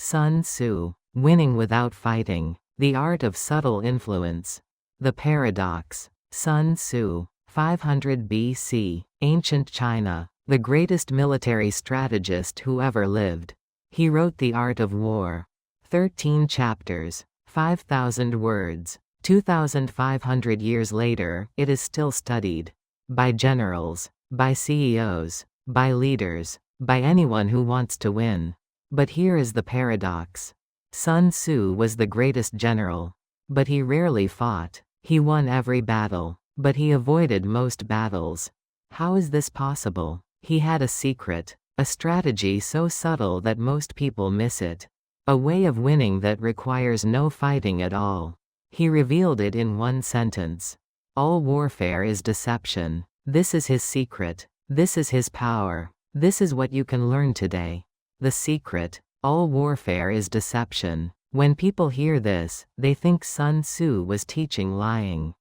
Sun Tzu, Winning Without Fighting, The Art of Subtle Influence. The Paradox. Sun Tzu, 500 BC, Ancient China, the greatest military strategist who ever lived. He wrote The Art of War. 13 chapters, 5,000 words. 2,500 years later, it is still studied. By generals, by CEOs, by leaders, by anyone who wants to win. But here is the paradox. Sun Tzu was the greatest general. But he rarely fought. He won every battle. But he avoided most battles. How is this possible? He had a secret. A strategy so subtle that most people miss it. A way of winning that requires no fighting at all. He revealed it in one sentence. All warfare is deception. This is his secret. This is his power. This is what you can learn today. The secret. All warfare is deception. When people hear this, they think Sun Tzu was teaching lying.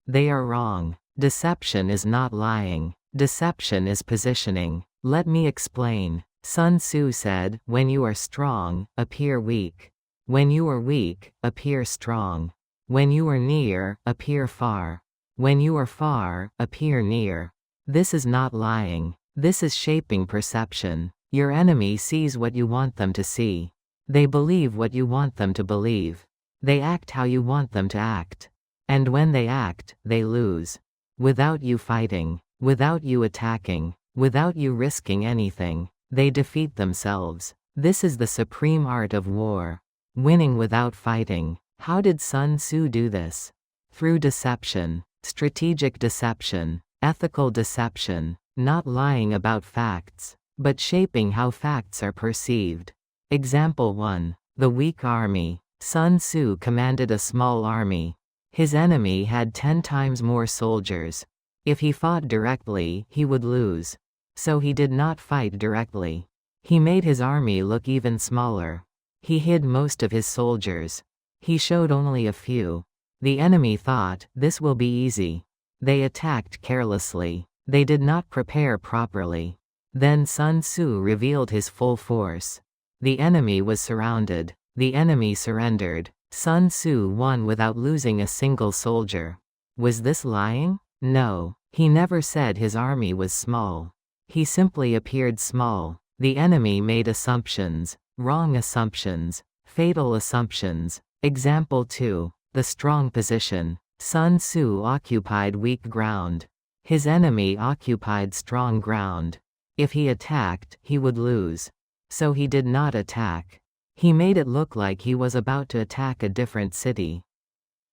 They are wrong. Deception is not lying. Deception is positioning. Let me explain. Sun Tzu said, when you are strong, appear weak. When you are weak, appear strong. When you are near, appear far. When you are far, appear near. This is not lying. This is shaping perception. Your enemy sees what you want them to see. They believe what you want them to believe. They act how you want them to act. And when they act, they lose. Without you fighting, without you attacking, without you risking anything, they defeat themselves. This is the supreme art of war. Winning without fighting. How did Sun Tzu do this? Through deception, strategic deception, ethical deception, not lying about facts, but shaping how facts are perceived. Example 1. The weak army. Sun Tzu commanded a small army. His enemy had 10 times more soldiers. If he fought directly, he would lose. So he did not fight directly. He made his army look even smaller. He hid most of his soldiers. He showed only a few. The enemy thought, this will be easy. They attacked carelessly. They did not prepare properly. Then Sun Tzu revealed his full force. The enemy was surrounded. The enemy surrendered. Sun Tzu won without losing a single soldier. Was this lying? No. He never said his army was small. He simply appeared small. The enemy made assumptions. Wrong assumptions. Fatal assumptions. Example 2. The strong position. Sun Tzu occupied weak ground. His enemy occupied strong ground. If he attacked, he would lose. So he did not attack. He made it look like he was about to attack a different city.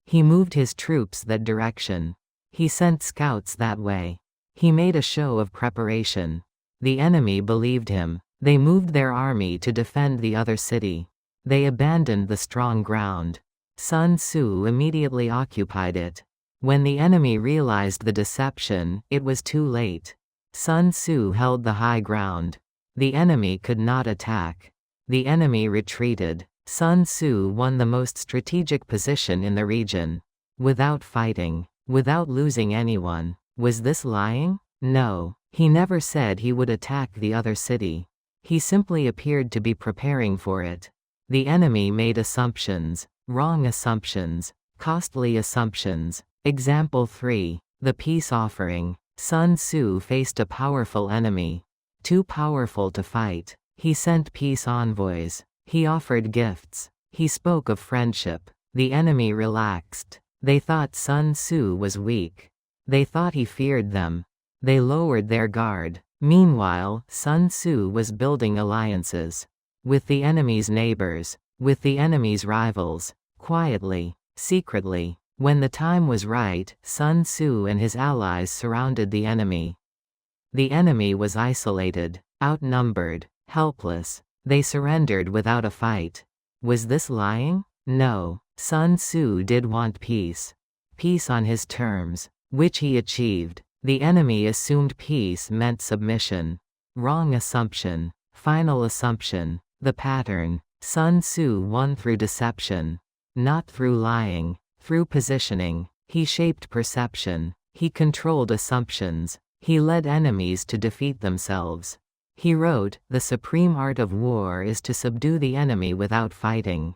He moved his troops that direction. He sent scouts that way. He made a show of preparation. The enemy believed him. They moved their army to defend the other city. They abandoned the strong ground. Sun Tzu immediately occupied it. When the enemy realized the deception, it was too late. Sun Tzu held the high ground. The enemy could not attack. The enemy retreated. Sun Tzu won the most strategic position in the region. Without fighting. Without losing anyone. Was this lying? No. He never said he would attack the other city. He simply appeared to be preparing for it. The enemy made assumptions. Wrong assumptions. Costly assumptions. Example 3. The peace offering. Sun Tzu faced a powerful enemy. Too powerful to fight. He sent peace envoys. He offered gifts. He spoke of friendship. The enemy relaxed. They thought Sun Tzu was weak. They thought he feared them. They lowered their guard. Meanwhile, Sun Tzu was building alliances. With the enemy's neighbors. With the enemy's rivals. Quietly. Secretly. When the time was right, Sun Tzu and his allies surrounded the enemy. The enemy was isolated, outnumbered, helpless. They surrendered without a fight. Was this lying? No. Sun Tzu did want peace. Peace on his terms, which he achieved. The enemy assumed peace meant submission. Wrong assumption. Final assumption. The pattern. Sun Tzu won through deception. Not through lying. Through positioning. He shaped perception. He controlled assumptions. He led enemies to defeat themselves. He wrote, "The supreme art of war is to subdue the enemy without fighting."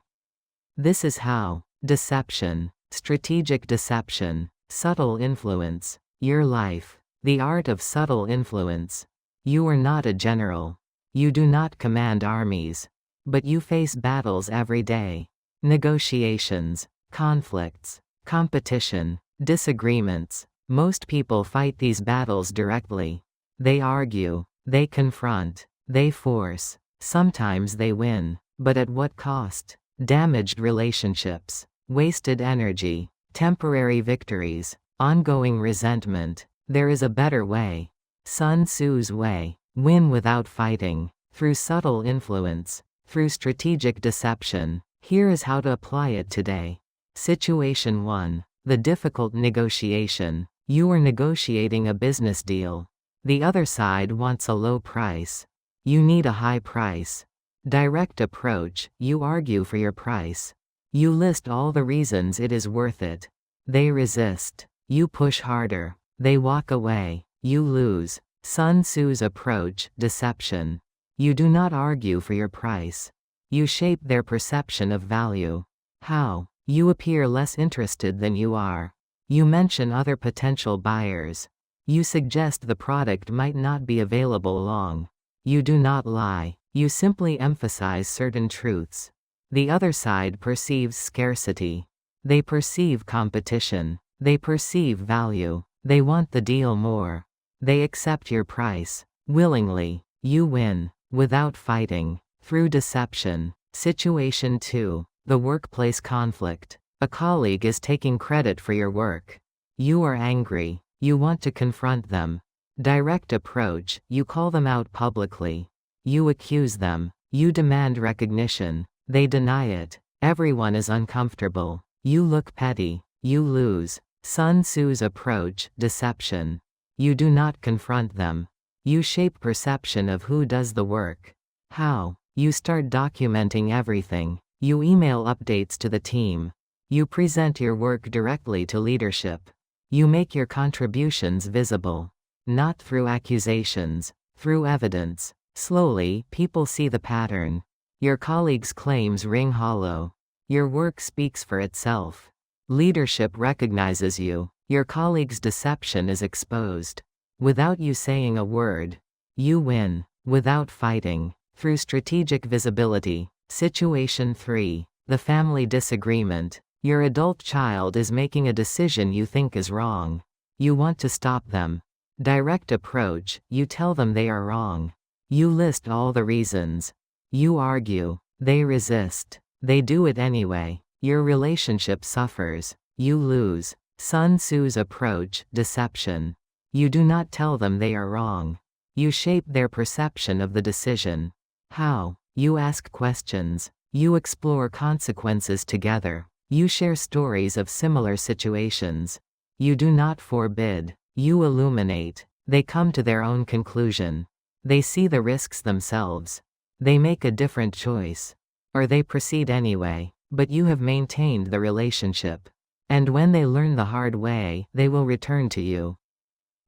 This is how. Deception. Strategic deception. Subtle influence. Your life. The art of subtle influence. You are not a general. You do not command armies. But you face battles every day. Negotiations. Conflicts. Competition. Disagreements. Most people fight these battles directly. They argue. They confront. They force. Sometimes they win. But at what cost? Damaged relationships. Wasted energy. Temporary victories. Ongoing resentment. There is a better way. Sun Tzu's way. Win without fighting. Through subtle influence. Through strategic deception. Here is how to apply it today. Situation 1. The difficult negotiation. You are negotiating a business deal. The other side wants a low price. You need a high price. Direct approach. You argue for your price. You list all the reasons it is worth it. They resist. You push harder. They walk away. You lose. Sun Tzu's approach. Deception. You do not argue for your price. You shape their perception of value. How? You appear less interested than you are. You mention other potential buyers. You suggest the product might not be available long. You do not lie. You simply emphasize certain truths. The other side perceives scarcity. They perceive competition. They perceive value. They want the deal more. They accept your price. Willingly. You win. Without fighting. Through deception. Situation 2. The workplace conflict. A colleague is taking credit for your work. You are angry. You want to confront them. Direct approach. You call them out publicly. You accuse them. You demand recognition. They deny it. Everyone is uncomfortable. You look petty. You lose. Sun Tzu's approach. Deception. You do not confront them. You shape perception of who does the work. How? You start documenting everything. You email updates to the team. You present your work directly to leadership. You make your contributions visible. Not through accusations. Through evidence. Slowly, people see the pattern. Your colleagues' claims ring hollow. Your work speaks for itself. Leadership recognizes you. Your colleagues' deception is exposed. Without you saying a word. You win. Without fighting. Through strategic visibility. Situation 3. The family disagreement. Your adult child is making a decision you think is wrong. You want to stop them. Direct approach. You tell them they are wrong. You list all the reasons. You argue. They resist. They do it anyway. Your relationship suffers. You lose. Sun Tzu's approach. Deception. You do not tell them they are wrong. You shape their perception of the decision. How? You ask questions. You explore consequences together. You share stories of similar situations. You do not forbid. You illuminate. They come to their own conclusion. They see the risks themselves. They make a different choice. Or they proceed anyway, but you have maintained the relationship. And when they learn the hard way, they will return to you.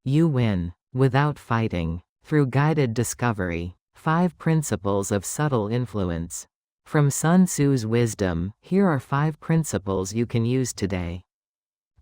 You win. Without fighting. Through guided discovery. 5 principles of subtle influence. From Sun Tzu's wisdom, here are 5 principles you can use today.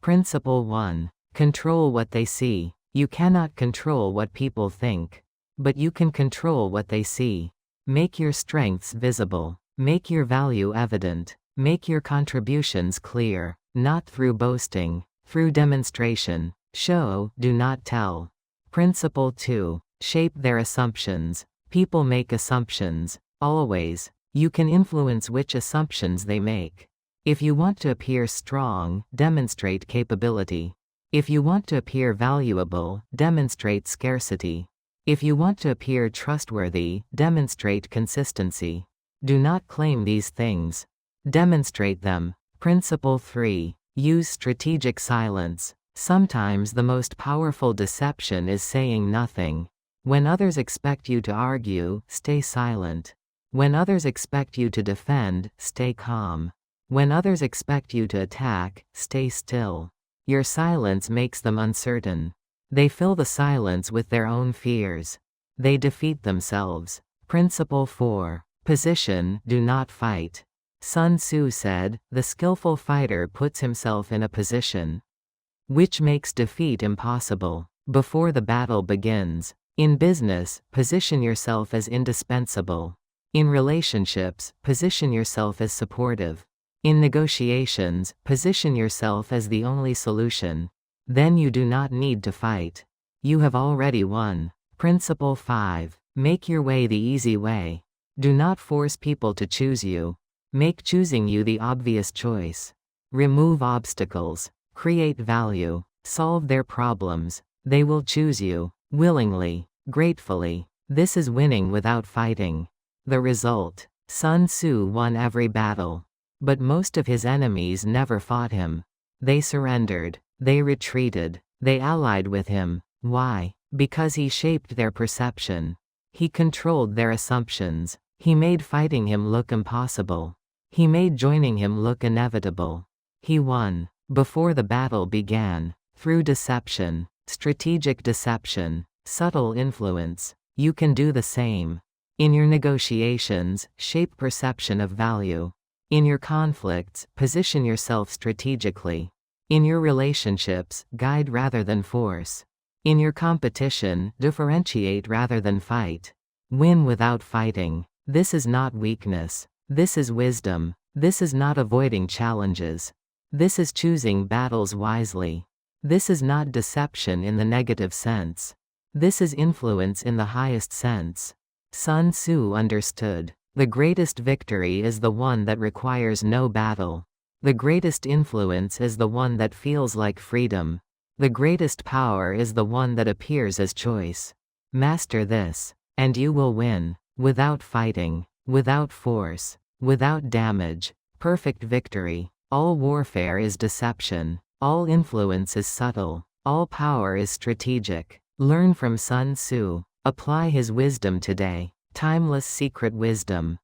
Principle 1. Control what they see. You cannot control what people think. But you can control what they see. Make your strengths visible. Make your value evident. Make your contributions clear. Not through boasting. Through demonstration. Show, do not tell. Principle 2. Shape their assumptions. People make assumptions. Always. You can influence which assumptions they make. If you want to appear strong, demonstrate capability. If you want to appear valuable, demonstrate scarcity. If you want to appear trustworthy, demonstrate consistency. Do not claim these things. Demonstrate them. Principle 3. Use strategic silence. Sometimes the most powerful deception is saying nothing. When others expect you to argue, stay silent. When others expect you to defend, stay calm. When others expect you to attack, stay still. Your silence makes them uncertain. They fill the silence with their own fears. they defeat themselves. Principle 4. Position, do not fight. Sun Tzu said, the skillful fighter puts himself in a position which makes defeat impossible before the battle begins. In business, position yourself as indispensable. In relationships, position yourself as supportive. In negotiations, position yourself as the only solution. Then you do not need to fight. You have already won. Principle 5. Make your way the easy way. Do not force people to choose you. Make choosing you the obvious choice. Remove obstacles. Create value. Solve their problems. They will choose you. Willingly. Gratefully. This is winning without fighting. The result. Sun Tzu won every battle. But most of his enemies never fought him. They surrendered. They retreated. They allied with him. Why? Because he shaped their perception. He controlled their assumptions. He made fighting him look impossible. He made joining him look inevitable. He won before the battle began, through deception, strategic deception, subtle influence. You can do the same. In your negotiations, shape perception of value. In your conflicts, position yourself strategically. In your relationships, guide rather than force. In your competition, differentiate rather than fight. Win without fighting. This is not weakness. This is wisdom. This is not avoiding challenges. This is choosing battles wisely. This is not deception in the negative sense. This is influence in the highest sense. Sun Tzu understood. The greatest victory is the one that requires no battle. The greatest influence is the one that feels like freedom. The greatest power is the one that appears as choice. Master this, and you will win. Without fighting, without force, without damage. Perfect victory. All warfare is deception. All influence is subtle. All power is strategic. Learn from Sun Tzu. Apply his wisdom today. Timeless secret wisdom.